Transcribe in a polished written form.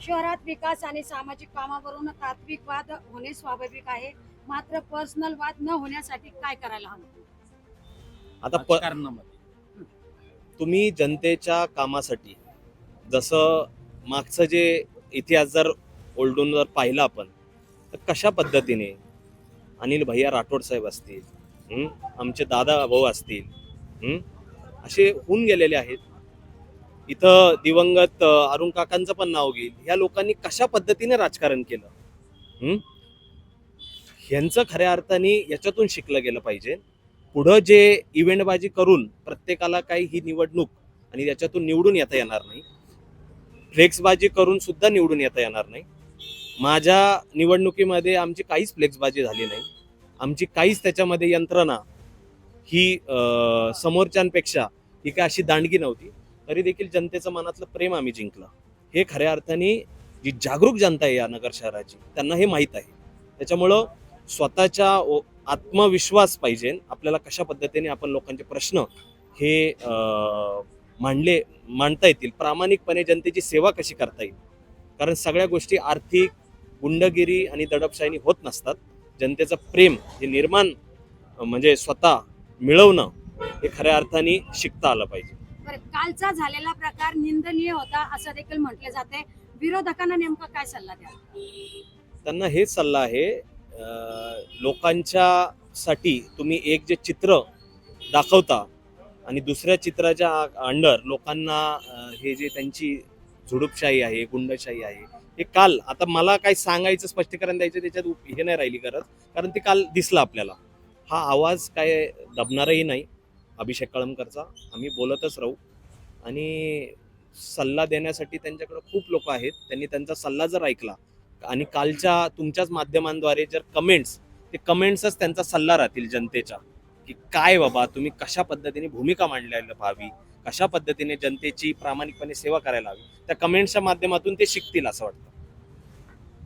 शहरात विकास आणि सामाजिक कामावरून तात्विक वाद होणे स्वाभाविक आहे, मात्र पर्सनल वाद न होण्यासाठी काय करायला हवं? आता राजकारणामध्ये तुम्ही जनतेच्या कामासाठी जसं मागचं जे इतिहास जर ओलडून जर पाहिला आपण, तर कशा पद्धतीने अनिल भैया राठोड साहेब असतील, आमचे दादा भाऊ असतील, असे होऊन गेलेले आहेत. इथं दिवंगत अरुण काकांचं पण नाव घेईल. ह्या लोकांनी कशा पद्धतीने राजकारण केलं, ह्यांचं खऱ्या अर्थाने याच्यातून शिकलं गेलं पाहिजे. पुढं जे इव्हेंटबाजी करून प्रत्येकाला काही ही निवडणूक आणि त्याच्यातून निवडून येता येणार नाही. फ्लेक्सबाजी करून सुद्धा निवडून येता येणार नाही. माझ्या निवडणुकीमध्ये आमची काहीच फ्लेक्सबाजी झाली नाही. आमची काहीच त्याच्यामध्ये यंत्रणा ही समोरच्यांपेक्षा ही काय अशी दांडगी नव्हती. तरी देखील जनतेचं मनातलं प्रेम आम्ही जिंकलं. हे खऱ्या अर्थाने जी जागरूक जनता आहे या नगर शहराची, त्यांना हे माहीत आहे. त्याच्यामुळं स्वतःच्या आत्मविश्वास पाहिजे आपल्याला, कशा पद्धतीने आपण लोकांचे प्रश्न हे मांडता येतील, प्रामाणिकपणे जनतेची सेवा कशी करता येईल. कारण सगळ्या गोष्टी आर्थिक गुंडगिरी आणि दडपशाहीने होत नसतात. जनतेचं प्रेम हे निर्माण म्हणजे स्वतः मिळवणं हे खऱ्या अर्थाने शिकता आलं पाहिजे. बरं, कालचा झालेला प्रकार निंदनीय होता असं देखील म्हटले जाते. विरोधकांना नेमका काय सल्ला द्या? त्यांना हेच सल्ला आहे, लोकांच्या साठी तुम्ही एक जे चित्र दाखवता आणि दुसऱ्या चित्राच्या अंडर लोकांना हे जे त्यांची झुडूपशाही आहे, गुंडशाही आहे, हे काल आता मला काही सांगायचं स्पष्टीकरण द्यायचं त्याच्यात हे नाही राहिली गरज, कारण ते काल दिसलं आपल्याला. हा आवाज काय दबणारही नाही अभिषेक कळमकरचा. आम्ही बोलतच राहू आणि सल्ला देण्यासाठी त्यांच्याकडे खूप लोक आहेत. त्यांनी त्यांचा सल्ला जर ऐकला आणि कालच्या तुमच्याच माध्यमांद्वारे जर ते कमेंट्सच त्यांचा सल्ला राहतील जनतेच्या, की काय बाबा तुम्ही कशा पद्धतीने भूमिका मांडलेली व्हावी, कशा पद्धतीने जनतेची प्रामाणिकपणे सेवा करायला हवी. त्या कमेंट्सच्या माध्यमातून ते शिकतील असं वाटतं.